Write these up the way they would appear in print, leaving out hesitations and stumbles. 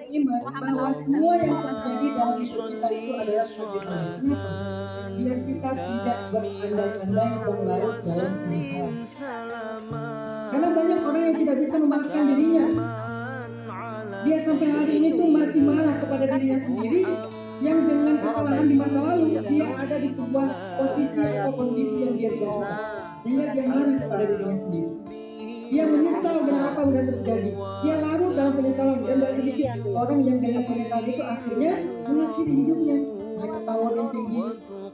beriman bahwa semua yang terjadi dalam hidup kita itu adalah takdir Allah. Kenapa? Biar kita tidak berandai-andai dan larut dalam penyesalan. Karena banyak orang yang tidak bisa memaafkan dirinya. Dia sampai hari ini tuh masih marah kepada dirinya sendiri, yang dengan kesalahan di masa lalu dia ada di sebuah posisi atau kondisi yang dia tidak suka, sehingga dia marah kepada dirinya sendiri. Dia menyesal dengan apa yang sudah terjadi. Dia larut dalam penyesalan, dan tidak sedikit orang yang dengan penyesalan itu akhirnya mengakhiri hidupnya. Naik ke tower yang tinggi,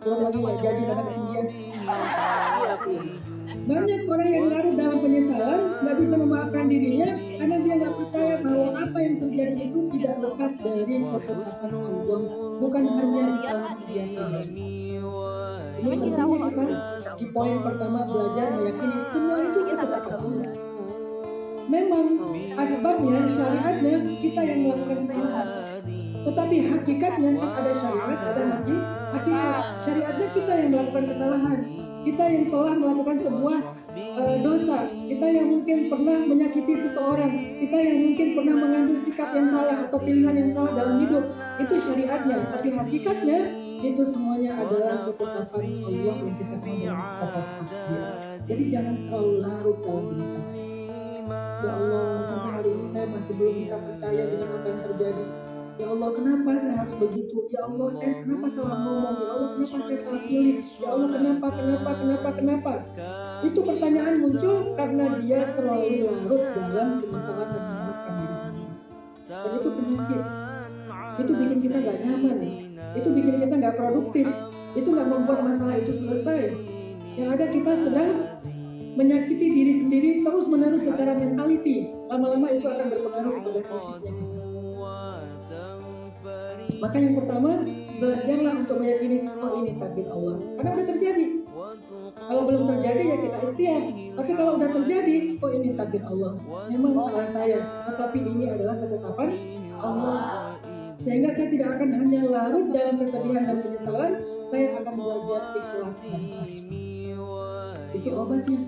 turun lagi nggak jadi karena ketinggian. Banyak orang yang larut dalam penyesalan, nggak bisa memaafkan dirinya karena dia nggak percaya bahwa apa yang terjadi itu tidak lepas dari ketetapan Allah, bukan hanya kesalahan dia pribadi. Ini penting kita di poin pertama belajar meyakini semua itu ketetapan Allah. Memang asbabnya, syariatnya kita yang melakukan kesalahan, tetapi hakikatnya kan ada syariat, ada hakikat. Syariatnya kita yang melakukan kesalahan, kita yang telah melakukan sebuah dosa, kita yang mungkin pernah menyakiti seseorang, kita yang mungkin pernah mengambil sikap yang salah atau pilihan yang salah dalam hidup, itu syariatnya. Tapi hakikatnya itu semuanya adalah ketetapan Allah yang kita kenal dengan kata takdir. Jadi jangan terlalu larut dalam penyesalan. Ya Allah, sampai hari ini saya masih belum bisa percaya dengan apa yang terjadi. Ya Allah, kenapa saya harus begitu? Ya Allah, saya kenapa salah ngomong? Ya Allah, kenapa saya salah pilih? Ya Allah, kenapa? Itu pertanyaan muncul karena dia terlalu larut dalam penyesalan dan menyalahkan diri sendiri. Dan itu penyakit. Itu bikin kita gak nyaman. Itu bikin kita gak produktif. Itu gak membuat masalah itu selesai. Yang ada kita sedang menyakiti diri sendiri terus-menerus secara mentality. Lama-lama itu akan berpengaruh kepada fisiknya kita. Maka yang pertama, belajarlah untuk meyakini ini takdir Allah. Karena udah terjadi. Kalau belum terjadi ya kita ikhtiar. Tapi kalau udah terjadi, ini takdir Allah. Memang salah saya, tetapi ini adalah ketetapan Allah. Sehingga saya tidak akan hanya larut dalam kesedihan dan penyesalan, saya akan belajar ikhlas dan pasrah. Itu obatnya.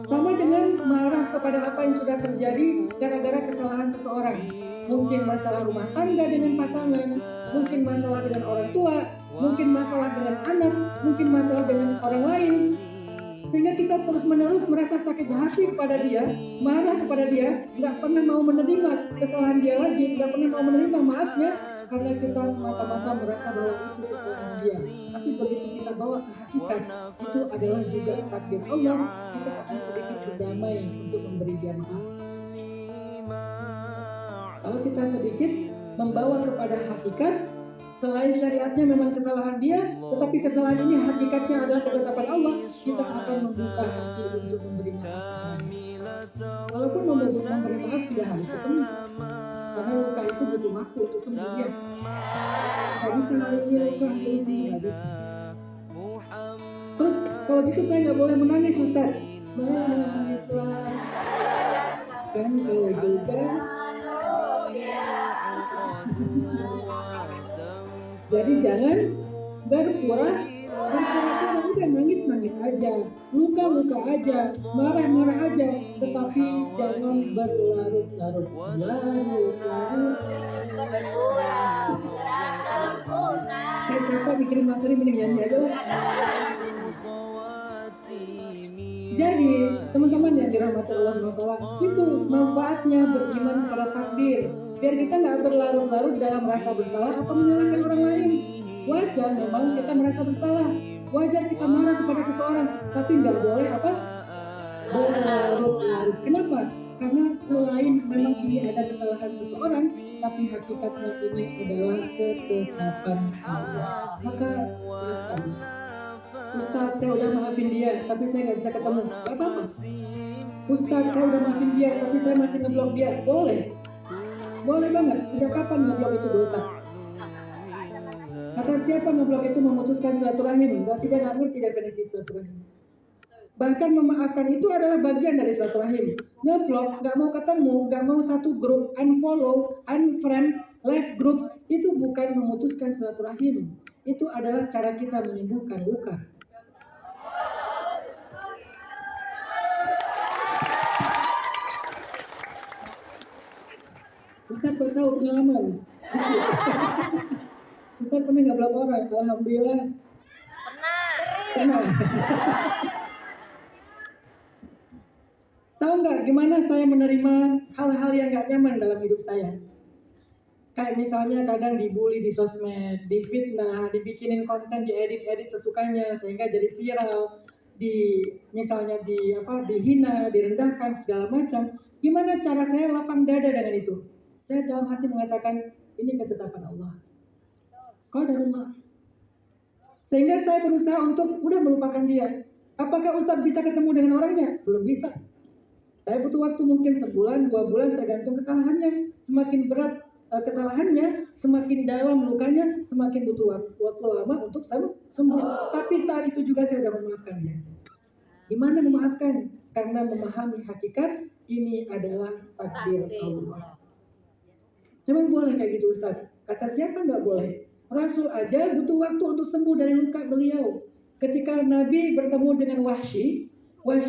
Sama dengan marah kepada apa yang sudah terjadi gara-gara kesalahan seseorang. Mungkin masalah rumah tangga dengan pasangan, mungkin masalah dengan orang tua, mungkin masalah dengan anak, mungkin masalah dengan orang lain. Sehingga kita terus-menerus merasa sakit hati kepada dia, marah kepada dia, nggak pernah mau menerima kesalahan dia lagi, nggak pernah mau menerima maafnya, karena kita semata-mata merasa bahwa itu kesalahan dia. Tapi begitu kita bawa ke hakikat, itu adalah juga takdir Allah, kita akan sedikit berdamai untuk memberi dia maaf. Kalau kita sedikit membawa kepada hakikat, selain syariatnya memang kesalahan dia, tetapi kesalahan ini hakikatnya adalah ketetapan Allah, kita akan membuka hati untuk memberi maaf. Walaupun memberi maaf tidak harus ketemu, karena luka itu butuh waktu untuk sembuh ya. Gak bisa hari ini luka, hari sembuh, gak bisa. Terus kalau gitu saya nggak boleh menangis, Ustaz. Menangislah, kan kau juga. Jadi jangan berpura-pura, udah nangis aja, luka aja, marah aja, tetapi jangan berlarut-larut. Saya capek bikin materi, mending nyanyi aja lah. Jadi teman-teman yang dirahmati Allah SWT, itu manfaatnya beriman kepada takdir, biar kita nggak berlarut-larut dalam rasa bersalah atau menyalahkan orang lain. Wajar memang kita merasa bersalah, wajar kita marah kepada seseorang, tapi nggak boleh berlarut-larut. Kenapa? Karena selain memang ini ada kesalahan seseorang, tapi hakikatnya ini adalah ketetapan Allah. Maka maafkanlah. Ustaz, saya udah maafin dia, tapi saya nggak bisa ketemu. Gak apa-apa. Ustaz, saya udah maafin dia, tapi saya masih ngeblok dia. Boleh banget. Sejak kapan ngeblok itu dosa? Kata siapa ngeblok itu memutuskan silaturahim? Berarti dia nggak ngerti definisi silaturahim. Bahkan memaafkan itu adalah bagian dari silaturahim. Ngeblok, nggak mau ketemu, nggak mau satu grup, unfollow, unfriend, left group, itu bukan memutuskan silaturahim. Itu adalah cara kita menyembuhkan luka. Ustaz kok tahu pengalaman? Ustaz pernah nggak berapa orang? Alhamdulillah. Pernah. Tahu nggak gimana saya menerima hal-hal yang nggak nyaman dalam hidup saya? Kayak misalnya kadang dibully di sosmed, difitnah, dibikinin konten, diedit-edit sesukanya sehingga jadi viral, misalnya dihina, direndahkan segala macam. Gimana cara saya lapang dada dengan itu? Saya dalam hati mengatakan ini ketetapan Allah. Qadarullah. Sehingga saya berusaha untuk udah melupakan dia. Apakah Ustadz bisa ketemu dengan orangnya? Belum bisa. Saya butuh waktu mungkin sebulan, 2 bulan tergantung kesalahannya. Semakin berat kesalahannya, semakin dalam lukanya, semakin butuh waktu lama untuk sembuh. Tapi saat itu juga saya sudah memaafkan dia. Gimana memaafkan? Karena memahami hakikat ini adalah takdir Allah. Memang boleh kayak gitu Ustaz? Kata siapa nggak boleh? Rasul aja butuh waktu untuk sembuh dari luka beliau. Ketika Nabi bertemu dengan Wahsy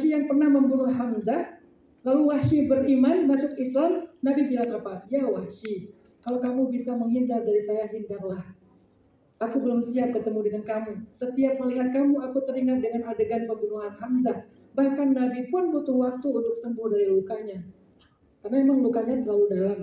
yang pernah membunuh Hamzah, lalu Wahsy beriman, masuk Islam, Nabi bilang apa? Ya Wahsy, kalau kamu bisa menghindar dari saya, hindarlah. Aku belum siap ketemu dengan kamu. Setiap melihat kamu, aku teringat dengan adegan pembunuhan Hamzah. Bahkan Nabi pun butuh waktu untuk sembuh dari lukanya. Karena emang lukanya terlalu dalam.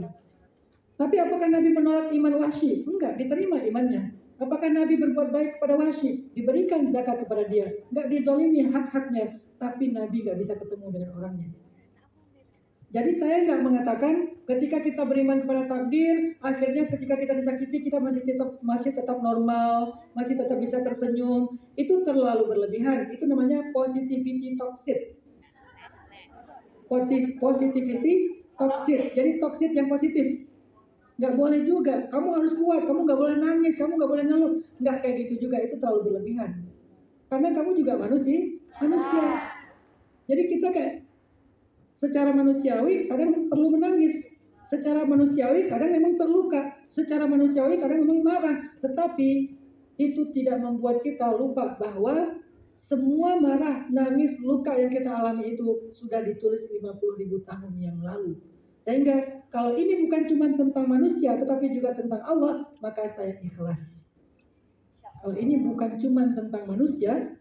Tapi apakah Nabi menolak iman Wahsy? Enggak, diterima imannya. Apakah Nabi berbuat baik kepada Wahsy? Diberikan zakat kepada dia. Enggak dizolimi hak-haknya. Tapi Nabi enggak bisa ketemu dengan orangnya. Jadi saya nggak mengatakan ketika kita beriman kepada takdir, akhirnya ketika kita disakiti kita masih tetap normal, masih tetap bisa tersenyum. Itu terlalu berlebihan. Itu namanya positivity toxic. Positivity toxic. Jadi toxic yang positif. Nggak boleh juga. Kamu harus kuat. Kamu nggak boleh nangis. Kamu nggak boleh ngeluh. Nggak kayak gitu juga. Itu terlalu berlebihan. Karena kamu juga manusia. Jadi kita kayak secara manusiawi kadang perlu menangis. Secara manusiawi kadang memang terluka. Secara manusiawi kadang memang marah. Tetapi itu tidak membuat kita lupa bahwa semua marah, nangis, luka yang kita alami itu sudah ditulis 50.000 tahun yang lalu. Sehingga kalau ini bukan cuma tentang manusia tetapi juga tentang Allah, maka saya ikhlas. Kalau ini bukan cuma tentang manusia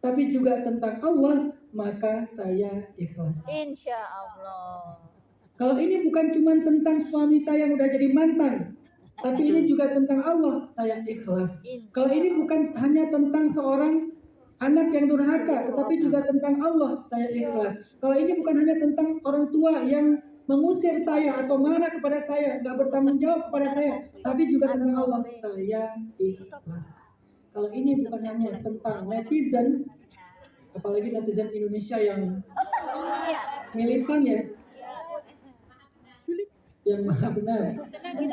tapi juga tentang Allah, maka saya ikhlas. Insya Allah. Kalau ini bukan cuma tentang suami saya yang udah jadi mantan, tapi ini juga tentang Allah, saya ikhlas. Kalau ini bukan hanya tentang seorang anak yang durhaka, tetapi juga tentang Allah, saya ikhlas. Kalau ini bukan hanya tentang orang tua yang mengusir saya atau marah kepada saya, nggak bertanggung jawab kepada saya, tapi juga tentang Allah, saya ikhlas. Kalau ini bukan hanya tentang netizen, apalagi netizen Indonesia yang militan ya, yang maha benar,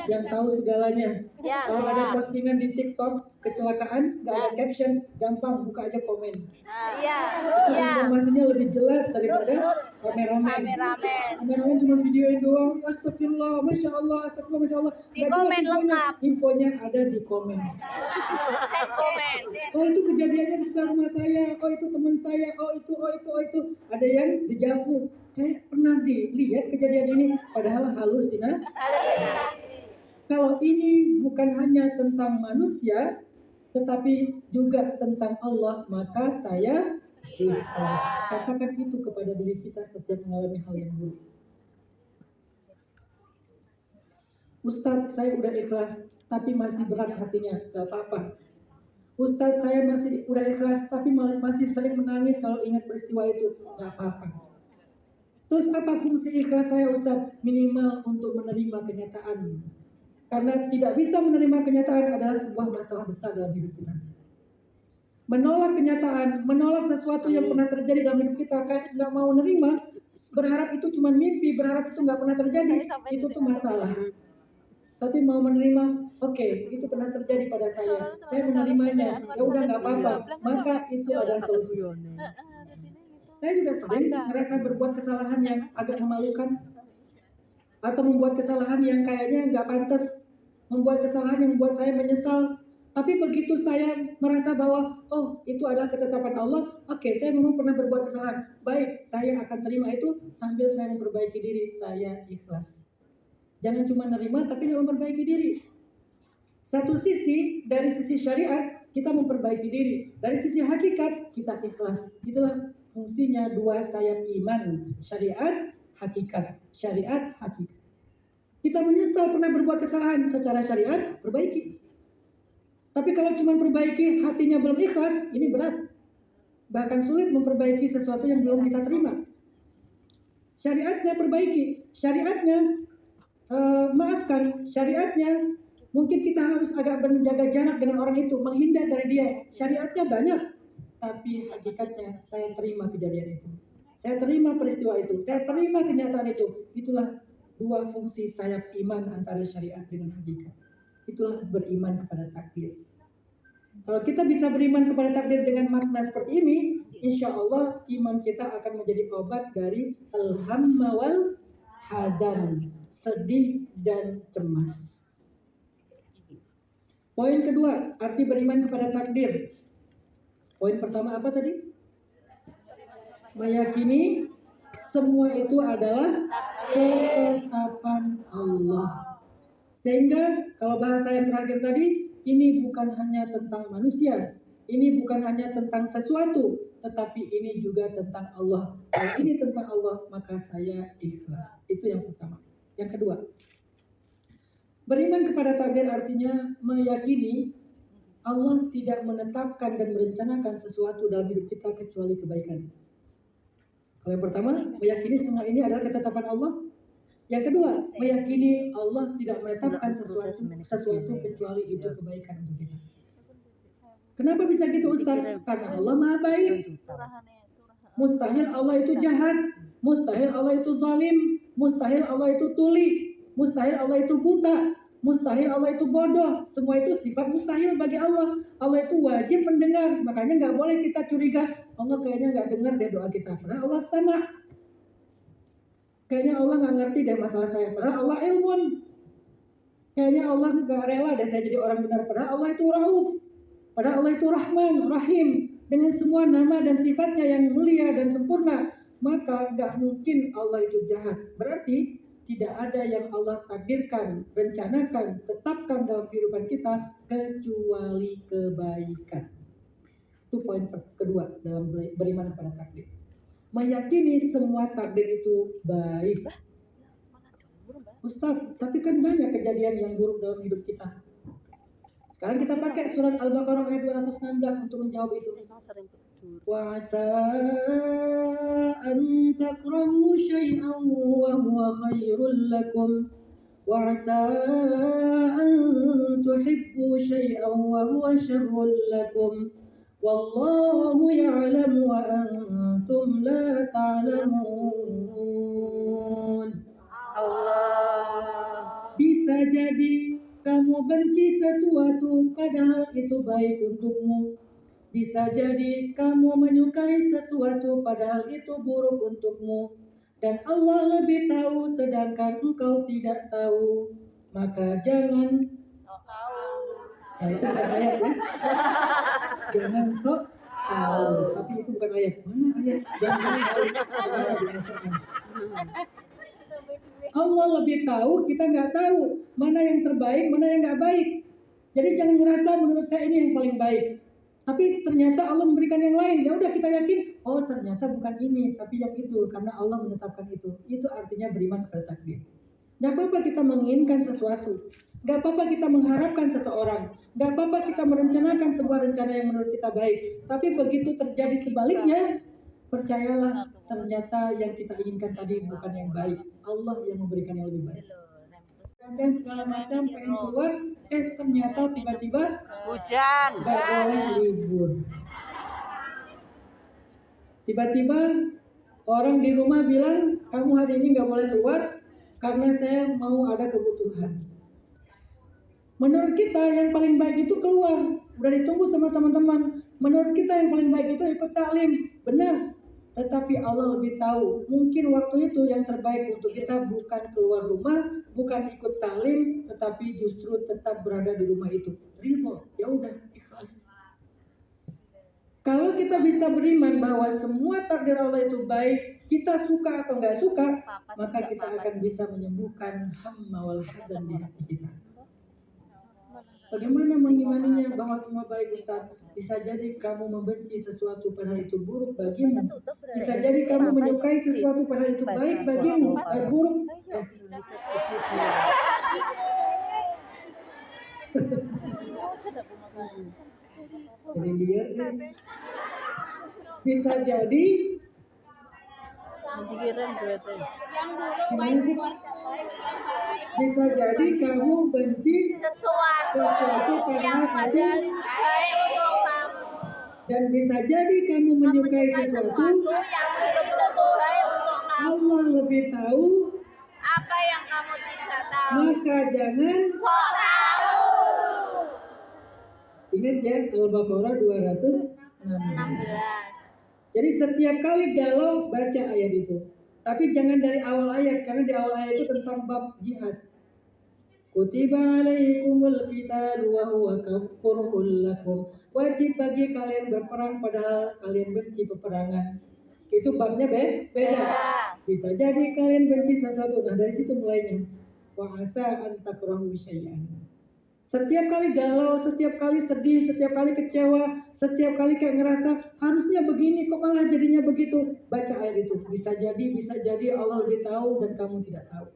yang tahu segalanya. Kalau ada postingan di TikTok kecelakaan, nggak ada caption, gampang buka aja komen. Itu informasinya lebih jelas daripada kameramen. Kameramen cuma videoin doang, astagfirullah, masya Allah, astagfirullah, masya Allah. Nggak jelas infonya ada di komen. Oh itu kejadiannya di sebelah rumah saya, oh itu teman saya, oh itu. Ada yang dejavu. Kayak pernah dilihat kejadian ini, padahal halusinasi. Kalau ini bukan hanya tentang manusia, tetapi juga tentang Allah, maka saya ikhlas. Katakan itu kepada diri kita setiap mengalami hal yang buruk. Ustadz, saya udah ikhlas, tapi masih berat hatinya, gak apa-apa. Ustadz, saya masih udah ikhlas, tapi masih sering menangis kalau ingat peristiwa itu, gak apa-apa. Terus apa fungsi ikhlas saya Ustaz? Minimal untuk menerima kenyataan. Karena tidak bisa menerima kenyataan adalah sebuah masalah besar dalam hidup kita. Menolak kenyataan, menolak sesuatu yang pernah terjadi dalam hidup kita, kayak nggak mau menerima, berharap itu cuma mimpi, berharap itu nggak pernah terjadi, itu tuh masalah. Tapi mau menerima, oke, itu pernah terjadi pada saya menerimanya, ya udah nggak apa-apa, maka itu ada solusi. Saya juga sering merasa berbuat kesalahan yang agak memalukan atau membuat kesalahan yang kayaknya nggak pantas, membuat kesalahan yang membuat saya menyesal. Tapi begitu saya merasa bahwa oh itu adalah ketetapan Allah, oke, saya memang pernah berbuat kesalahan. Baik, saya akan terima itu sambil saya memperbaiki diri, saya ikhlas. Jangan cuma nerima tapi nggak memperbaiki diri. Satu sisi, dari sisi syariat kita memperbaiki diri, dari sisi hakikat kita ikhlas. Itulah fungsinya dua sayap iman, syariat, hakikat. Syariat, hakikat. Kita menyesal pernah berbuat kesalahan secara syariat, perbaiki. Tapi kalau cuma perbaiki, hatinya belum ikhlas, ini berat. Bahkan sulit memperbaiki sesuatu yang belum kita terima. Syariatnya perbaiki, syariatnya maafkan, syariatnya mungkin kita harus agak menjaga jarak dengan orang itu, menghindar dari dia. Syariatnya banyak, tapi hakikatnya saya terima kejadian itu. Saya terima peristiwa itu, saya terima kenyataan itu. Itulah dua fungsi sayap iman antara syariat dengan hakikat. Itulah beriman kepada takdir. Kalau kita bisa beriman kepada takdir dengan makna seperti ini, insya Allah iman kita akan menjadi obat dari al-hamma wal hazan, sedih dan cemas. Poin kedua, arti beriman kepada takdir. Poin pertama apa tadi? Meyakini semua itu adalah ketetapan Allah. Sehingga kalau bahasa yang terakhir tadi, ini bukan hanya tentang manusia, ini bukan hanya tentang sesuatu, tetapi ini juga tentang Allah. Kalau ini tentang Allah, maka saya ikhlas. Itu yang pertama. Yang kedua, beriman kepada takdir artinya meyakini Allah tidak menetapkan dan merencanakan sesuatu dalam hidup kita kecuali kebaikan. Kalau yang pertama, meyakini semua ini adalah ketetapan Allah. Yang kedua, meyakini Allah tidak menetapkan sesuatu kecuali itu kebaikan untuk kita. Kenapa bisa gitu Ustaz? Karena Allah Maha Baik. Mustahil Allah itu jahat, mustahil Allah itu zalim, mustahil Allah itu tuli, mustahil Allah itu buta, mustahil Allah itu bodoh. Semua itu sifat mustahil bagi Allah. Allah itu wajib mendengar, makanya nggak boleh kita curiga Allah kayaknya nggak dengar deh doa kita. Padahal Allah sama. Kayaknya Allah nggak ngerti deh masalah saya. Padahal Allah ilmun. Kayaknya Allah nggak rela deh saya jadi orang benar. Padahal Allah itu Rauf. Padahal Allah itu Rahman, Rahim. Dengan semua nama dan sifatnya yang mulia dan sempurna. Maka nggak mungkin Allah itu jahat. Berarti tidak ada yang Allah takdirkan, rencanakan, tetapkan dalam kehidupan kita kecuali kebaikan. Itu poin kedua dalam beriman kepada takdir. Meyakini semua takdir itu baik. Ustaz, tapi kan banyak kejadian yang buruk dalam hidup kita. Sekarang kita pakai surat Al-Baqarah ayat 216 untuk menjawab itu. Wa asa an takrahu syai'an wa huwa khairul lakum wa asa an tuhibbu syai'an wa huwa syarrul lakum wallahu ya'lamu wa antum la ta'lamun. Allah. Bisa jadi kamu benci sesuatu padahal itu baik untukmu. Bisa jadi kamu menyukai sesuatu padahal itu buruk untukmu. Dan Allah lebih tahu sedangkan engkau tidak tahu. Maka jangan. Nah itu bukan ayat ya. Jangan sok tahu. Tapi itu bukan ayat. Mana ayat? Jangan tahu. Allah lebih tahu, kita nggak tahu mana yang terbaik, mana yang nggak baik. Jadi jangan ngerasa menurut saya ini yang paling baik. Tapi ternyata Allah memberikan yang lain. Ya udah kita yakin, oh ternyata bukan ini, tapi yang itu karena Allah menetapkan itu. Itu artinya beriman kepada takdir. Gak apa-apa kita menginginkan sesuatu, gak apa-apa kita mengharapkan seseorang, gak apa-apa kita merencanakan sebuah rencana yang menurut kita baik. Tapi begitu terjadi sebaliknya, percayalah ternyata yang kita inginkan tadi bukan yang baik. Allah yang memberikan yang lebih baik. Dan segala macam pengen keluar, ternyata tiba-tiba Hujan. gak boleh libur. Tiba-tiba orang di rumah bilang, kamu hari ini gak boleh keluar karena saya mau ada kebutuhan. Menurut kita yang paling baik itu keluar. Udah ditunggu sama teman-teman. Menurut kita yang paling baik itu ikut taklim. Benar. Tetapi Allah lebih tahu, mungkin waktu itu yang terbaik untuk kita bukan keluar rumah, bukan ikut taklim, tetapi justru tetap berada di rumah itu. Ridho, ya udah ikhlas. Kalau kita bisa beriman bahwa semua takdir Allah itu baik, kita suka atau nggak suka, maka kita akan bisa menyembuhkan hamma wal hazan di hati kita. Bagaimana mengimaninya bahwa semua baik Ustaz? Bisa jadi kamu membenci sesuatu padahal itu buruk bagimu. Bisa jadi kamu menyukai sesuatu padahal itu baik bagimu. Buruk. Jadi dia bisa jadi gimana sih? Bisa jadi kamu benci sesuatu padahal itu baik untuk kamu. Dan bisa jadi kamu menyukai sesuatu yang belum tentu baik untuk kamu. Allah lebih tahu Apa yang kamu tidak tahu. maka jangan Sok tahu. Ingat ya, Al-Baqarah 216. 16. Jadi setiap kali galau baca ayat itu. Tapi jangan dari awal ayat, karena di awal ayat itu tentang bab jihad. Kutiba alaikumul qitalu wa huwa kurhul lakum. Wajib bagi kalian berperang padahal kalian benci peperangan. Itu babnya beda. Bisa jadi kalian benci sesuatu. Nah dari situ mulainya. Wa asa an takrahu syai'an. Setiap kali galau, setiap kali sedih, setiap kali kecewa, setiap kali kayak ngerasa harusnya begini kok malah jadinya begitu. Baca ayat itu. Bisa jadi Allah lebih tahu dan kamu tidak tahu.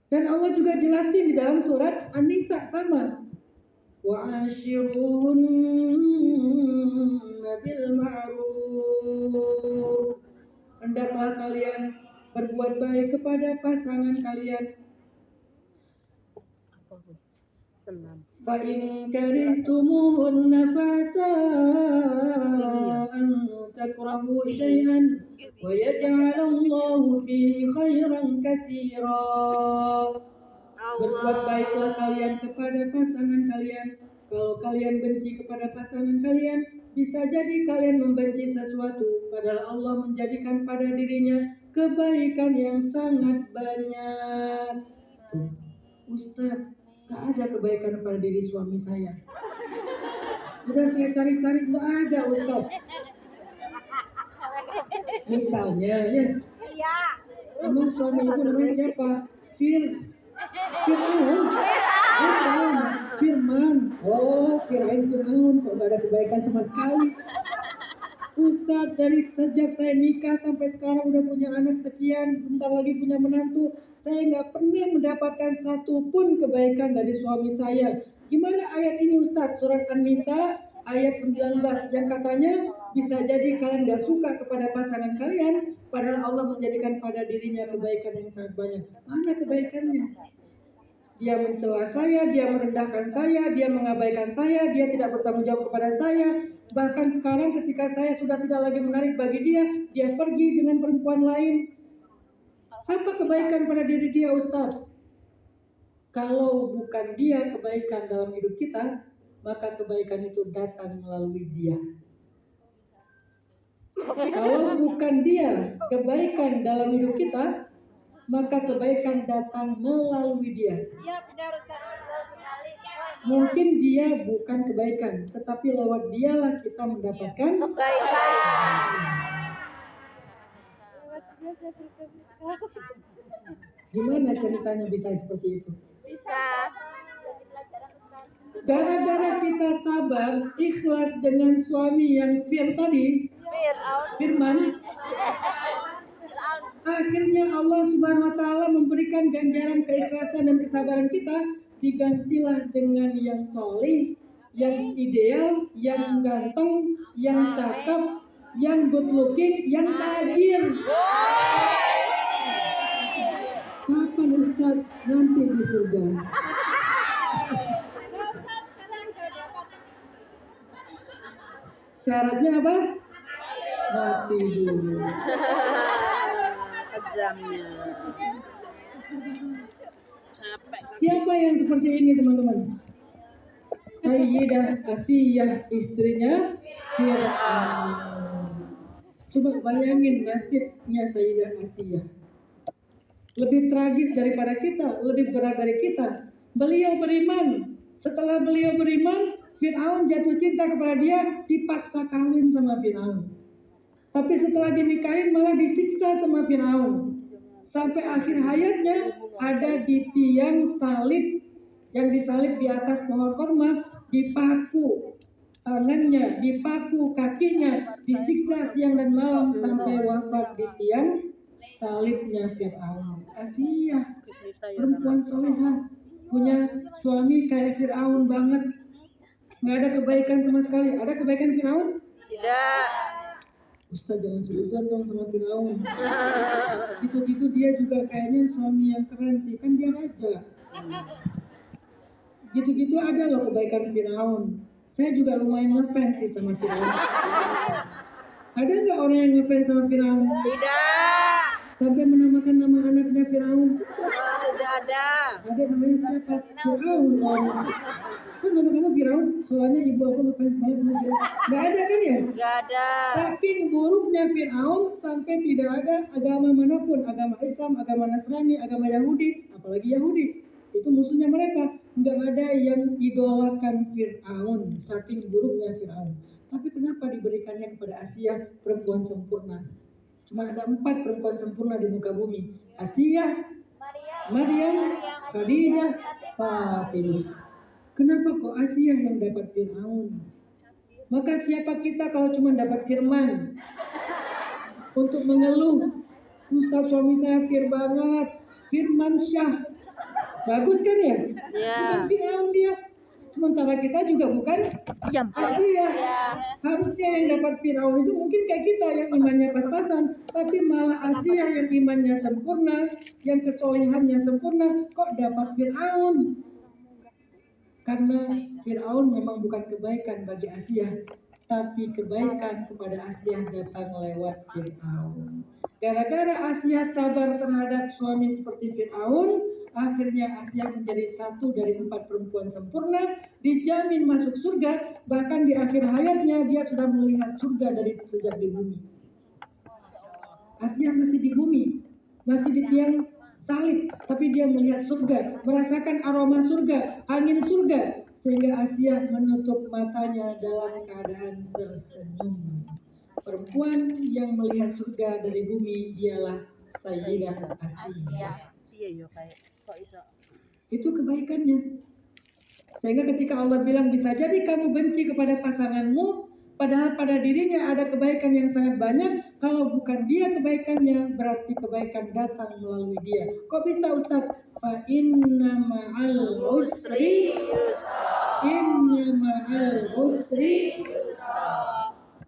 Dan Allah juga jelasin di dalam surat An-Nisa sama. Wa ashiruhunna bil ma'ruf. Hendaklah kalian berbuat baik kepada pasangan kalian. Fa in karihtumuhunna fasa an takrahu syai'an wa yaj'alallahu fihi khairan katsira. Berbuat baiklah kalian kepada pasangan kalian. Kalau kalian benci kepada pasangan kalian, bisa jadi kalian membenci sesuatu padahal Allah menjadikan pada dirinya kebaikan yang sangat banyak. Tuh, Ustadz, gak ada kebaikan pada diri suami saya. Udah saya cari-cari gak ada Ustadz. Misalnya ya, emang suami ibu namanya siapa? Firman. Oh, kirain Firman. Kok gak ada kebaikan sama sekali. Ustadz, dari sejak saya nikah sampai sekarang udah punya anak sekian, bentar lagi punya menantu, saya nggak pernah mendapatkan satu pun kebaikan dari suami saya. Gimana ayat ini Ustadz? Surat An-Nisa ayat 19 yang katanya bisa jadi kalian nggak suka kepada pasangan kalian, padahal Allah menjadikan pada dirinya kebaikan yang sangat banyak. Mana kebaikannya? Dia mencela saya, dia merendahkan saya, dia mengabaikan saya, dia tidak bertanggung jawab kepada saya. Bahkan sekarang ketika saya sudah tidak lagi menarik bagi dia pergi dengan perempuan lain. Apa kebaikan pada diri dia Ustadz? Kalau bukan dia kebaikan dalam hidup kita, maka kebaikan itu datang melalui dia. Kalau bukan dia kebaikan dalam hidup kita, maka kebaikan datang melalui dia. Mungkin dia bukan kebaikan, tetapi lewat dialah kita mendapatkan kebaikan. Gimana ceritanya bisa seperti itu? Bisa. Gara-gara kita sabar, ikhlas dengan suami yang Firman, akhirnya Allah Subhanahu wa Ta'ala memberikan ganjaran keikhlasan dan kesabaran kita, digantilah dengan yang soleh, yang ideal, yang ganteng, yang cakep, yang good looking, yang tajir. Kapan Ustaz? Nanti di surga. Syaratnya apa? Mati dulu. Kejamnya. Siapa yang seperti ini teman-teman? Sayyidah Asiyah, istrinya Fir'aun. Coba bayangin nasibnya Sayyidah Asiyah. Lebih tragis daripada kita, lebih berat dari kita. Beliau beriman. Setelah beliau beriman, Fir'aun jatuh cinta kepada dia, dipaksa kawin sama Fir'aun. Tapi setelah dinikahin malah disiksa sama Firaun. Sampai akhir hayatnya ada di tiang salib, yang disalib di atas pohon korma, dipaku tangannya, dipaku kakinya, disiksa siang dan malam sampai wafat di tiang salibnya Firaun. Asiyah, perempuan solehah, punya suami kayak Firaun banget, nggak ada kebaikan sama sekali. Ada kebaikan Firaun? Tidak. Ustaz jangan suzon dong sama Firaun. Gitu-gitu dia juga kayaknya suami yang keren sih, kan dia raja. Gitu-gitu ada loh kebaikan Firaun. Saya juga lumayan ngefans sih sama Firaun. Ada nggak orang yang ngefans sama Firaun? Tidak. Sampai menamakan nama anaknya Firaun. Tidak ada. Ada namanya siapa? Firaun. Kan nama kamu Firaun? Soalnya ibu aku ngefans banget sama Firaun. Nggak ada kan ya? Tidak ada. Saking buruknya Firaun sampai tidak ada agama manapun, agama Islam, agama Nasrani, agama Yahudi, apalagi Yahudi, itu musuhnya mereka. Nggak ada yang idolakan Firaun, saking buruknya Firaun. Tapi kenapa diberikannya kepada Asiyah, perempuan sempurna? Cuma ada 4 perempuan sempurna di muka bumi. Asiyah, Maryam, Khadijah, Fatimah. Kenapa kok Asiyah yang dapat Firaun? Maka siapa kita kalau cuma dapat firman untuk mengeluh, Ustaz suami saya fir banget, firman syah, bagus kan ya? Bukan Firaun dia. Sementara kita juga bukan Asiyah. Harusnya yang dapat Firaun itu mungkin kayak kita yang imannya pas-pasan, tapi malah Asiyah yang imannya sempurna, yang kesolehannya sempurna, kok dapat Firaun? Karena Firaun memang bukan kebaikan bagi Asiyah, tapi kebaikan kepada Asiyah datang lewat Firaun. Gara-gara Asiyah sabar terhadap suami seperti Firaun, akhirnya Asiyah menjadi 1 dari 4 perempuan sempurna, dijamin masuk surga. Bahkan di akhir hayatnya dia sudah melihat surga dari sejak di bumi. Asiyah masih di bumi, masih di tiang salib, tapi dia melihat surga, merasakan aroma surga, angin surga, sehingga Asiyah menutup matanya dalam keadaan tersenyum. Perempuan yang melihat surga dari bumi dialah Sayyidah Asiyah. Itu kebaikannya. Sehingga ketika Allah bilang bisa jadi kamu benci kepada pasanganmu, padahal pada dirinya ada kebaikan yang sangat banyak. Kalau bukan dia kebaikannya, berarti kebaikan datang melalui dia. Kok bisa Ustaz? Fa inna ma'al usri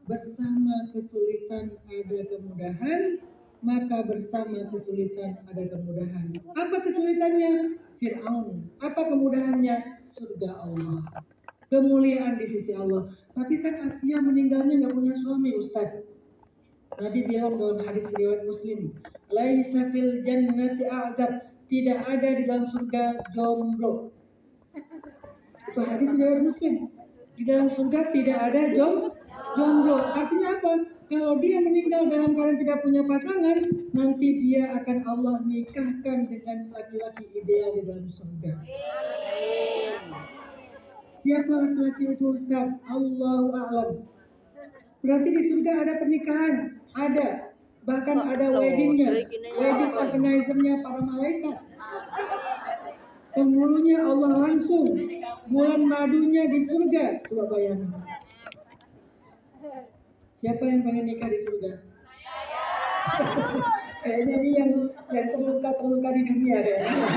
bersama kesulitan ada kemudahan, maka bersama kesulitan ada kemudahan. Apa kesulitannya? Firaun. Apa kemudahannya? Surga Allah. Kemuliaan di sisi Allah. Tapi kan Asiyah meninggalnya nggak punya suami, Ustaz. Nabi bilang dalam hadis riwayat Muslim, laisa fil jannati a'zab, tidak ada di dalam surga jomblo. Itu hadis riwayat Muslim. Di dalam surga tidak ada jomblo. Artinya apa? Kalau dia meninggal dalam keadaan tidak punya pasangan, nanti dia akan Allah nikahkan dengan laki-laki ideal di dalam surga. Siapa laki-laki itu, Ustaz? Allahu a'lam. Berarti di surga ada pernikahan, ada. Bahkan ada weddingnya, wedding organizer-nya para malaikat. Penghulunya Allah langsung, bulan madunya di surga. Coba bayangin. Siapa yang pengen nikah di surga? Kayaknya ini yang terluka di dunia kayaknya.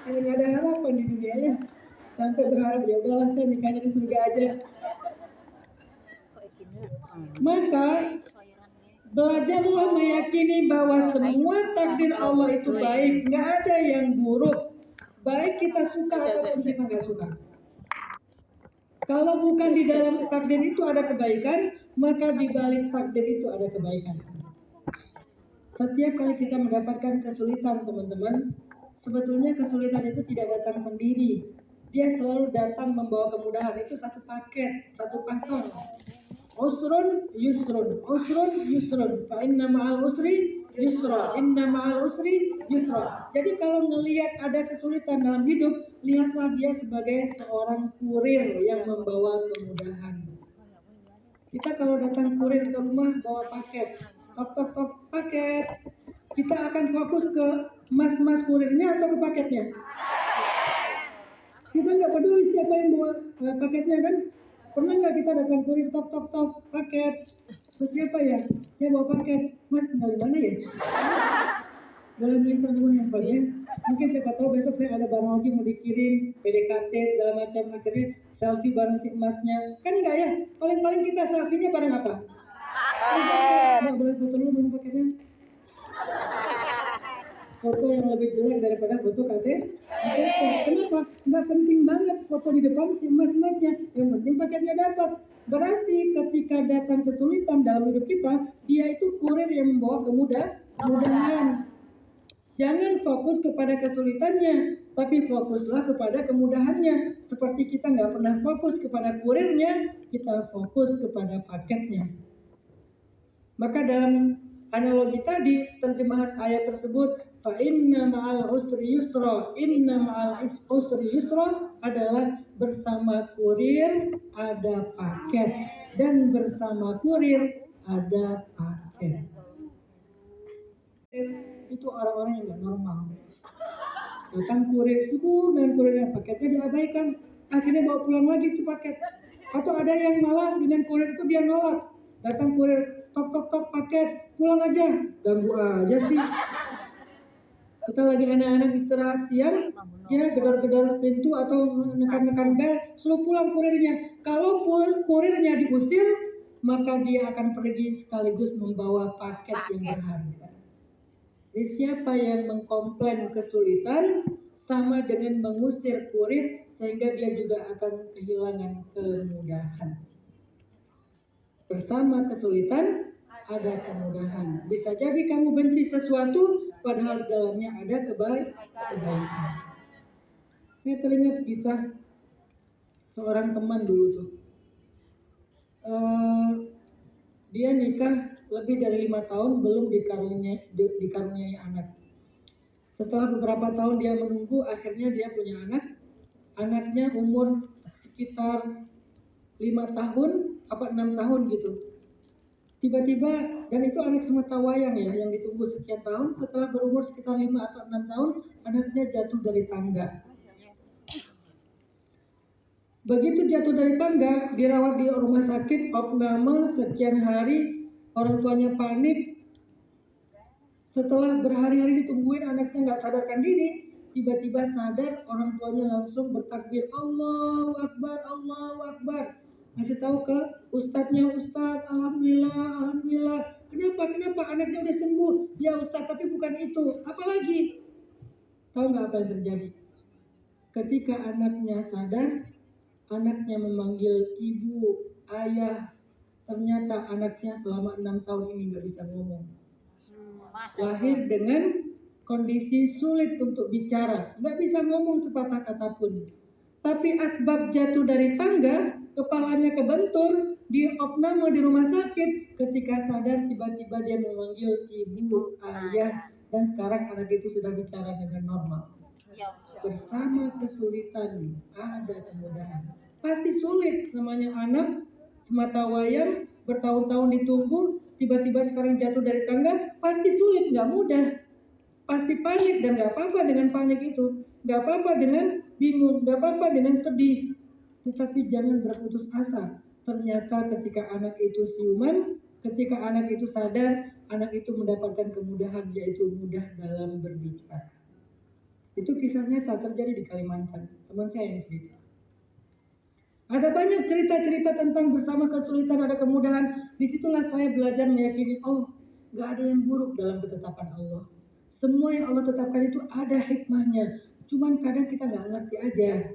Kayak nggak ada harapan di dunia ya. Sampai berharap ya udahlah saya nikahnya di surga aja. Maka belajarlah meyakini bahwa semua takdir Allah itu baik, nggak ada yang buruk. Baik kita suka ataupun kita nggak suka. Kalau bukan di dalam takdir itu ada kebaikan, maka di balik takdir itu ada kebaikan. Setiap kali kita mendapatkan kesulitan, teman-teman, sebetulnya kesulitan itu tidak datang sendiri. Dia selalu datang membawa kemudahan. Itu satu paket, satu pasang. Usrun yusrun, usrun yusrun, fa inna ma'al usri yusra, inna ma'al usri yusra. Jadi kalau melihat ada kesulitan dalam hidup, lihatlah dia sebagai seorang kurir yang membawa kemudahan. Kita kalau datang kurir ke rumah bawa paket, tok tok tok paket, kita akan fokus ke mas-mas kurirnya atau ke paketnya? Kita nggak peduli siapa yang bawa paketnya kan? Pernah nggak kita datang kurir tok tok tok paket? Terus siapa ya? Saya bawa paket, mas tinggal di mana ya? Boleh minta nomor handphonenya? Mungkin siapa tahu besok saya ada barang lagi mau dikirim, PDKT segala macam, akhirnya selfie bareng si emasnya. Kan enggak ya? Paling-paling kita selfie-nya bareng apa? Mbak boleh foto dulu belum paketnya? Foto yang lebih jelek daripada foto KTP. Kenapa? Nggak penting banget foto di depan si emas-emasnya. Yang penting paketnya dapat. Berarti ketika datang kesulitan dalam hidup kita, dia itu kurir yang membawa kemudahan. Jangan fokus kepada kesulitannya, tapi fokuslah kepada kemudahannya. Seperti kita nggak pernah fokus kepada kurirnya, kita fokus kepada paketnya. Maka dalam analogi tadi, terjemahan ayat tersebut, fa inna ma'al usri yusra, inna ma'al usri yusra adalah bersama kurir ada paket, dan bersama kurir ada paket. Itu orang-orang yang nggak normal. Datang kurir subuh dan kurirnya paketnya diabaikan, akhirnya bawa pulang lagi tuh paket. Atau ada yang malah dengan kurir itu dia nolak, datang kurir tok tok tok paket, pulang aja, ganggu aja sih. Kita lagi anak-anak istirahat siang, ya gedor-gedor pintu atau nekan-nekan bel, suruh pulang kurirnya. Kalau kurirnya diusir, maka dia akan pergi sekaligus membawa paket yang berharga. Jadi siapa yang mengkomplain kesulitan sama dengan mengusir kurir, sehingga dia juga akan kehilangan kemudahan. Bersama kesulitan ada kemudahan. Bisa jadi kamu benci sesuatu padahal dalamnya ada kebaikan. Saya teringat kisah seorang teman dulu tuh. Dia nikah lebih dari 5 tahun belum dikaruniai anak. Setelah beberapa tahun dia menunggu, akhirnya dia punya anak. Anaknya umur sekitar 5 tahun apa 6 tahun gitu. Tiba-tiba, dan itu anak sematawayang ya, yang ditunggu sekian tahun. Setelah berumur sekitar 5 atau 6 tahun, anaknya jatuh dari tangga. Begitu jatuh dari tangga, dirawat di rumah sakit, opname sekian hari, orang tuanya panik. Setelah berhari-hari ditungguin, anaknya nggak sadarkan diri, tiba-tiba sadar, orang tuanya langsung bertakbir, Allahu Akbar, Allahu Akbar. Masih tahu ke ustadznya, Ustadz, Alhamdulillah, Alhamdulillah. Kenapa? Anaknya udah sembuh. Ya Ustadz, tapi bukan itu. Apalagi? Tahu nggak apa yang terjadi? Ketika anaknya sadar, anaknya memanggil ibu, ayah. Ternyata anaknya selama 6 tahun ini nggak bisa ngomong. Lahir dengan kondisi sulit untuk bicara, nggak bisa ngomong sepatah kata pun. Tapi asbab jatuh dari tangga, kepalanya kebentur, di opname di rumah sakit. Ketika sadar, tiba-tiba dia memanggil ibu, ayah, dan sekarang anak itu sudah bicara dengan normal. Bersama kesulitan ada kemudahan. Pasti sulit, namanya anak sematawayang bertahun-tahun ditunggu, tiba-tiba sekarang jatuh dari tangga, pasti sulit, nggak mudah. Pasti panik, dan nggak apa-apa dengan panik itu, nggak apa-apa dengan bingung, nggak apa-apa dengan sedih. Tetapi jangan berputus asa. Ternyata ketika anak itu siuman, ketika anak itu sadar, anak itu mendapatkan kemudahan, yaitu mudah dalam berbicara. Itu kisah nyata terjadi di Kalimantan, teman saya yang cerita. Ada banyak cerita-cerita tentang bersama kesulitan ada kemudahan. Disitulah saya belajar meyakini, gak ada yang buruk dalam ketetapan Allah. Semua yang Allah tetapkan itu ada hikmahnya. Cuman kadang kita gak ngerti aja.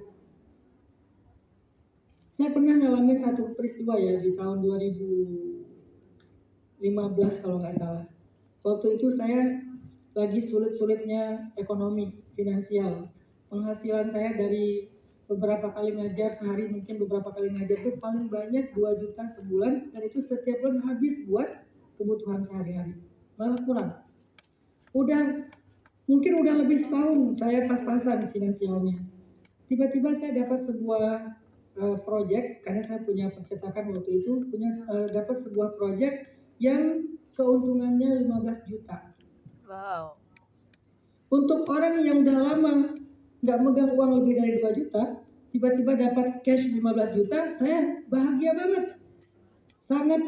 Saya pernah ngalamin satu peristiwa ya di tahun 2015 kalau gak salah. Waktu itu saya lagi sulit-sulitnya ekonomi, finansial. Penghasilan saya dari beberapa kali ngajar sehari, mungkin beberapa kali ngajar itu paling banyak 2 juta sebulan, dan itu setiap bulan habis buat kebutuhan sehari-hari, malah kurang. Mungkin udah lebih setahun saya pas-pasan finansialnya. Tiba-tiba saya dapat sebuah project, karena saya punya percetakan waktu itu, dapat sebuah project yang keuntungannya 15 juta. Wow. Untuk orang yang udah lama nggak megang uang lebih dari 2 juta, tiba-tiba dapat cash 15 juta, saya bahagia banget. Sangat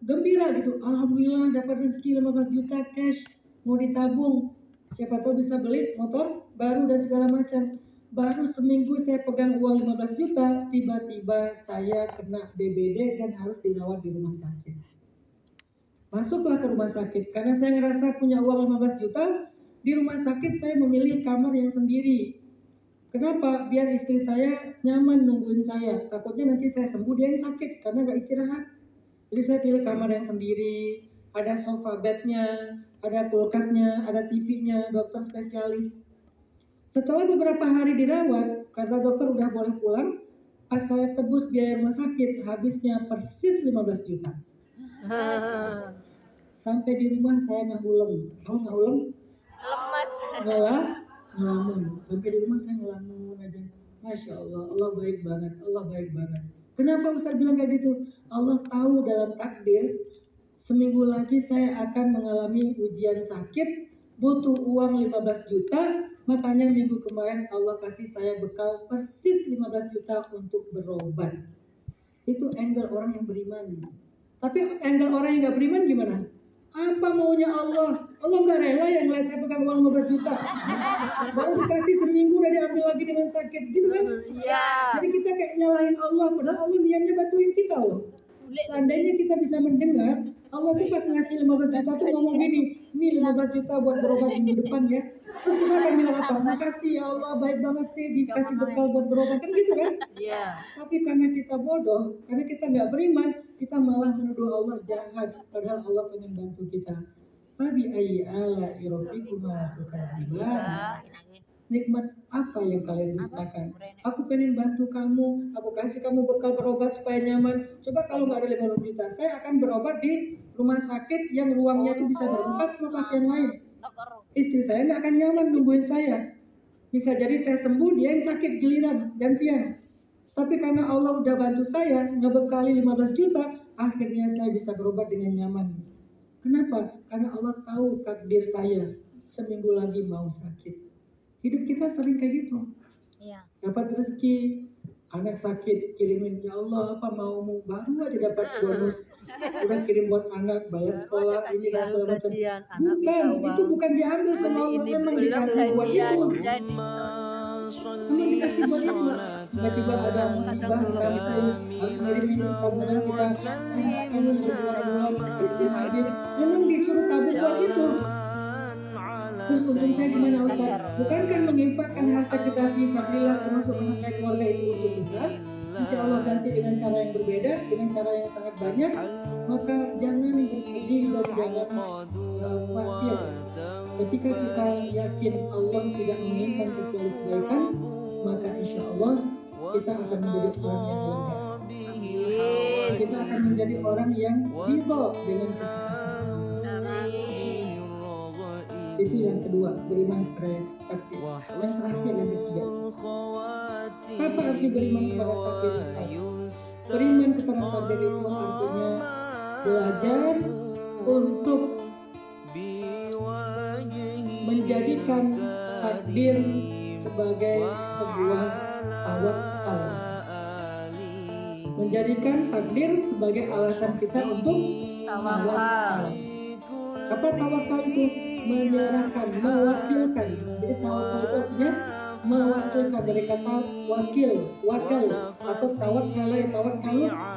gembira gitu. Alhamdulillah dapat rezeki 15 juta cash, mau ditabung. Siapa tahu bisa beli motor baru dan segala macam. Baru seminggu saya pegang uang 15 juta, tiba-tiba saya kena DBD dan harus dirawat di rumah sakit. Masuklah ke rumah sakit, karena saya ngerasa punya uang 15 juta, di rumah sakit saya memilih kamar yang sendiri. Kenapa? Biar istri saya nyaman nungguin saya. Takutnya nanti saya sembuh, dia yang sakit karena gak istirahat. Jadi saya pilih kamar yang sendiri, ada sofa bednya, ada kulkasnya, ada TV-nya, dokter spesialis. Setelah beberapa hari dirawat, karena dokter udah boleh pulang, pas saya tebus biaya rumah sakit, habisnya persis 15 juta. Sampai di rumah saya ngahuleng. Kamu ngahuleng? Lemas. Ngelamun. Sampai di rumah saya ngelamun aja. Masya Allah, Allah baik banget, Allah baik banget. Kenapa Ustaz bilang kayak gitu? Allah tahu dalam takdir, seminggu lagi saya akan mengalami ujian sakit, butuh uang 15 juta, makanya minggu kemarin Allah kasih saya bekal persis 15 juta untuk berobat. Itu angle orang yang beriman. Tapi angle orang yang gak beriman gimana? Apa maunya Allah? Allah gak rela yang ngeliat saya pegang uang 15 juta. Baru dikasih seminggu udah diambil lagi dengan sakit, gitu kan? Iya. Jadi kita kayak nyalahin Allah, padahal Allah niatnya bantuin kita loh. Seandainya kita bisa mendengar, Allah tuh pas ngasih 15 juta tuh ngomong gini, ini 15 juta buat berobat minggu depan ya. Terus kita akan bilang apa? Makasih ya Allah, baik banget sih dikasih bekal buat berobat, kan gitu kan? Iya. Tapi karena kita bodoh, karena kita nggak beriman, kita malah menuduh Allah jahat, padahal Allah pengen bantu kita. Fabi ayyi ala'i rabbikuma tukadziban. Nikmat apa yang kalian dustakan? Aku pengen bantu kamu, aku kasih kamu bekal berobat supaya nyaman. Coba kalau nggak ada 15 juta, saya akan berobat di rumah sakit yang ruangnya tuh bisa berempat sama pasien lain. Istri saya nggak akan nyaman nungguin saya. Bisa jadi saya sembuh, dia yang sakit giliran, gantian. Tapi karena Allah udah bantu saya, ngebekali 15 juta, akhirnya saya bisa berobat dengan nyaman. Kenapa? Karena Allah tahu takdir saya, seminggu lagi mau sakit. Hidup kita sering kayak gitu. Iya. Dapat rezeki, anak sakit, kirimin, ya Allah apa maumu, baru aja dapat bonus. Udah kirim buat anak, bayar sekolah, ini dan segala macam. Bukan, itu bukan diambil sama Allah, memang dikasih buat itu. Memang dikasih buat itu. Tiba-tiba ada musibah di kampung, harus ngirimin tabungan kita. Saya nggak akan nunggu 2 bulan, itu habis. Memang disuruh tabung buat itu. Terus untung saya gimana Ustaz? Bukankah menginfakkan harta kita fisabilillah termasuk menafkahi keluarga itu untung besar? Nanti Allah ganti dengan cara yang berbeda, dengan cara yang sangat banyak. Maka jangan bersedih dan jangan khawatir. Ketika kita yakin Allah tidak menginginkan kecuali kebaikan, maka insya Allah kita akan menjadi orang yang lega. Kita akan menjadi orang yang ridho dengan ketentuan. Itu yang kedua, beriman kepada takdir. Yang terakhir, yang ketiga, apa arti beriman kepada takdir Ustaz? Beriman kepada takdir itu artinya belajar untuk menjadikan takdir sebagai sebuah tawakal, menjadikan takdir sebagai alasan kita untuk tawakal. Apa tawakal itu? Menyerahkan, mewakilkan. Jadi tawakal itu artinya mewakilkan, dari kata wakil atau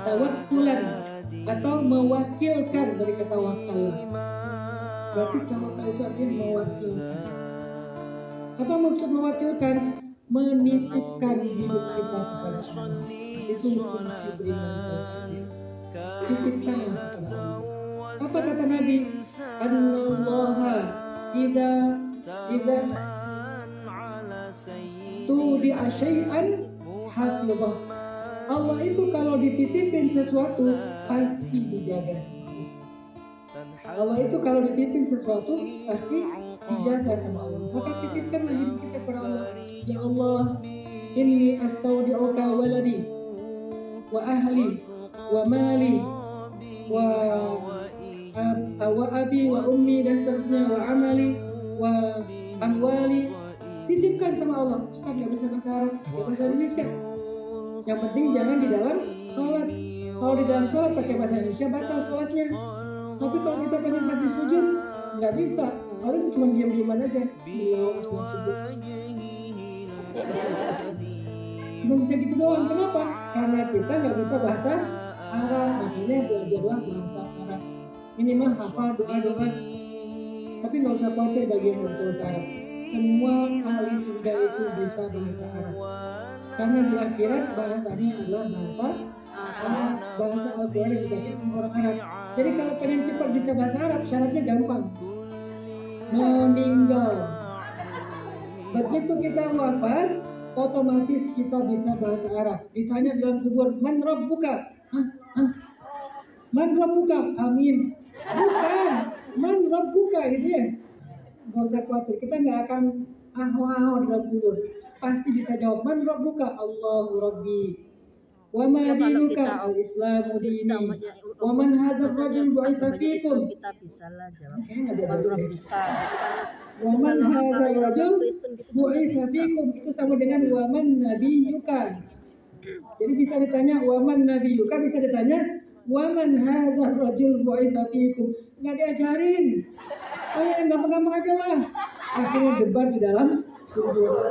tawakkulan atau mewakilkan dari kata wakal. Berarti tawakal itu artinya mewakilkan. Apa maksud mewakilkan? Menitipkan hidup kita kepada Allah. Itu fungsi beriman kepada Allah. Titipkanlah kepada Allah. Apa kata Nabi? Annallaha idza tudi'a syai'an hafizah. Allah itu kalau dititipin sesuatu pasti dijaga sama Allah. Allah itu kalau dititipin sesuatu pasti dijaga sama Allah. Maka titipkanlah hidup kita kepada Allah. Ya Allah, inni astaudi'uka waladi wa ahli wa mali wa abi wa ummi dan seterusnya, wa amali wa amwali. Titipkan sama Allah. Ustaz nggak bisa bahasa Arab, pakai bahasa Indonesia. Yang penting jangan di dalam sholat. Kalau di dalam sholat pakai bahasa Indonesia batal sholatnya. Tapi kalau kita pengen pas di sujud nggak bisa, paling cuma diam-diaman aja. Cuma bisa gitu doang. Kenapa? Karena kita nggak bisa bahasa Arab. Makanya belajarlah bahasa Arab. Minimal hafal doa-doa. Tapi nggak usah khawatir bagi yang nggak bisa bahasa Arab. Semua ahli surga itu bisa bahasa Arab. Karena di akhirat bahasanya adalah bahasa Arab, bahasa Al-Quran yang dibaca semua orang Arab. Jadi kalau pengen cepat bisa bahasa Arab, syaratnya gampang. Meninggal. Begitu kita wafat, otomatis kita bisa bahasa Arab. Ditanya dalam kubur, man rabbuka? Man rabbuka? Amin. Bukan, man rabbuka gitu ya. Gak usah khawatir, kita gak akan aho-aho di dalam kubur. Pasti bisa jawab, man rabbuka? Allahu rabbi. Wa ma dinuka? Al-islamu dini. Wa man hadzal rajul bu'itsa fikum? Kita bisa lah jawab. Kayaknya gak diajarin deh. Wa man hadzal rajul bu'itsa fikum, itu sama dengan wa man nabiyuka. Jadi bisa ditanya wa man nabiyuka, bisa ditanya wa man hadzal rajul bu'itsa fikum. Gak diajarin. Oh ya, gampang-gampang aja lah. Akhirnya debat di dalam kubur.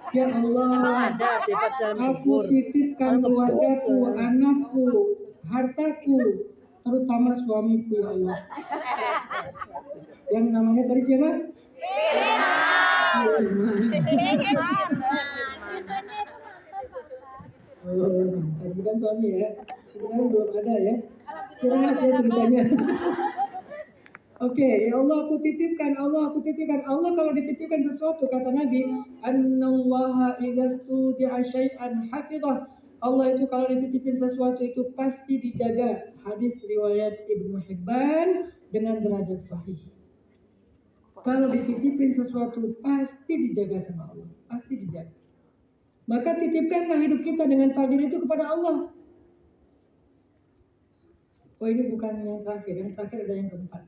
Ya Allah, aku titipkan keluargaku, anakku, hartaku, terutama suamiku ya Allah. Yang namanya tadi siapa? Oh, mantan, bukan suami ya. Sebenarnya belum ada ya. Curhat ya ceritanya. Oke, ya Allah aku titipkan, Allah aku titipkan. Allah kalau dititipkan sesuatu, kata Nabi, Annallaha idzastudi'a syai'an hafizah. Allah itu kalau dititipin sesuatu itu pasti dijaga. Hadis riwayat Ibnu Hibban dengan derajat sahih. Kalau dititipin sesuatu pasti dijaga sama Allah, pasti dijaga. Maka titipkanlah hidup kita dengan takdir itu kepada Allah. Oh ini bukan yang terakhir ada yang keempat.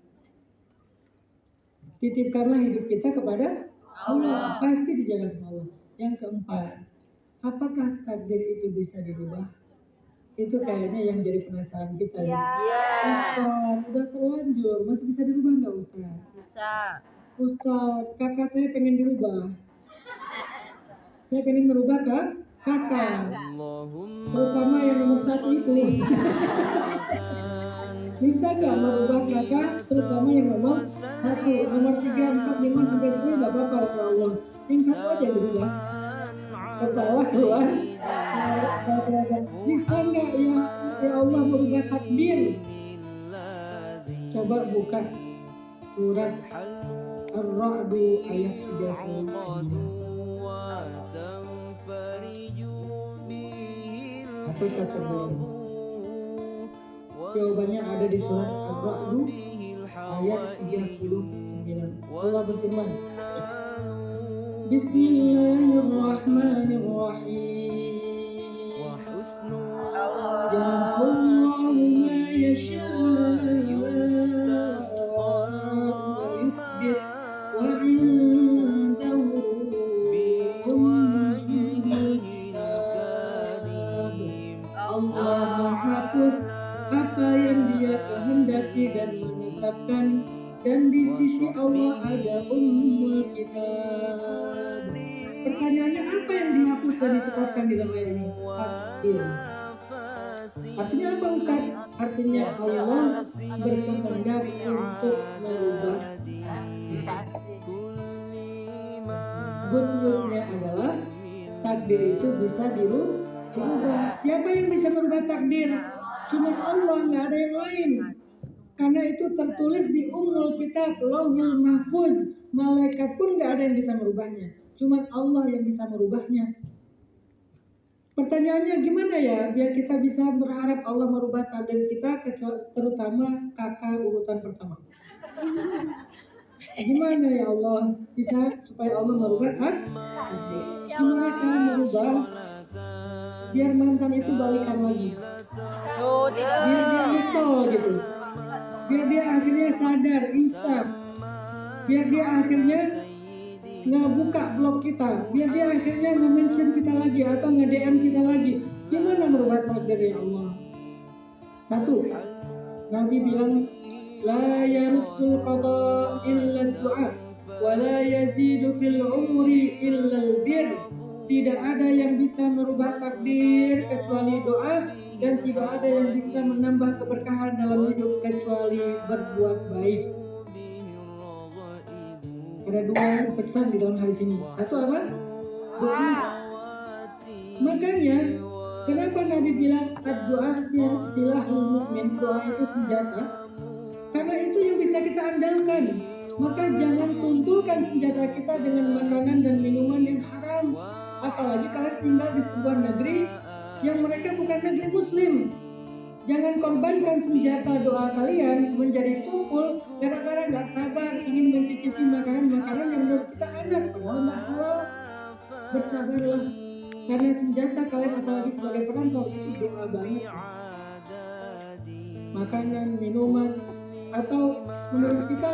Titipkanlah hidup kita kepada Allah, pasti dijaga sama Allah. Yang keempat, apakah takdir itu bisa dirubah? Itu kayaknya yang jadi penasaran kita ya. Ustaz, udah terlanjur, masih bisa dirubah nggak Ustaz? Bisa. Ustaz, kakak saya pengen dirubah. Saya pengen merubah kakak, terutama yang nomor 1 itu. Bisa nggak merubah kakak, terutama yang nomor 1, nomor 3, 4, 5, sampai 10 nggak apa-apa ya Allah. Yang 1 aja dirubah. Kepala keluar. Bisa nggak ya Allah merubah takdir? Coba buka surat Ar-Ra'd ayat 39. Atau catat dulu. Jawabannya ada di surat Ar-Ra'd ayat 39. Allah berfirman, Bismillahirrahmanirrahim. Yamhullahu ma yasha'u wa yuthbit wa indahu ummul kitab. Allah menghapus apa yang Dia kehendaki dan menetapkan, dan di sisi Allah ada ummul kitab. Pertanyaannya, apa yang dihapus dan ditetapkan di dalam ayat ini? Takdir. Artinya apa Ustaz? Artinya Allah berkehendak untuk merubah takdir. Good news-nya adalah takdir itu bisa dirubah. Siapa yang bisa merubah takdir? Cuma Allah, nggak ada yang lain. Karena itu tertulis di Ummul Kitab, Lauhul Mahfuz. Malaikat pun nggak ada yang bisa merubahnya. Cuma Allah yang bisa merubahnya. Pertanyaannya gimana ya biar kita bisa berharap Allah merubah takdir kita, terutama kakak urutan pertama. Gimana ya Allah bisa supaya Allah merubah takdir? Gimana cara merubah? biar mantan itu balikan lagi, Oh, tidak. biar dia nyesel gitu, biar dia akhirnya sadar, insaf, biar dia akhirnya ngebuka blog kita, biar dia akhirnya nge-mention kita lagi atau nge-DM kita lagi. Gimana merubah takdir ya Allah? Satu, Nabi bilang, la yarudul qada illa du'a wa la yazidu fil umri illa al-bir. Tidak ada yang bisa merubah takdir kecuali doa, dan tidak ada yang bisa menambah keberkahan dalam hidup kecuali berbuat baik. Ada dua pesan di dalam hadis ini. Satu apa? Doa. Makanya kenapa Nabi bilang doa silahul mukmin, doa itu senjata? Karena itu yang bisa kita andalkan. Maka jangan tumpulkan senjata kita dengan makanan dan minuman yang haram. Apalagi kalian tinggal di sebuah negeri yang mereka bukan negeri muslim. Jangan korbankan senjata doa kalian menjadi tumpul gara-gara gak sabar ingin mencicipi makanan-makanan yang menurut kita enak padahal gak halal. Bersabarlah, karena senjata kalian apalagi sebagai perantau itu doa banget. Makanan, minuman, atau menurut kita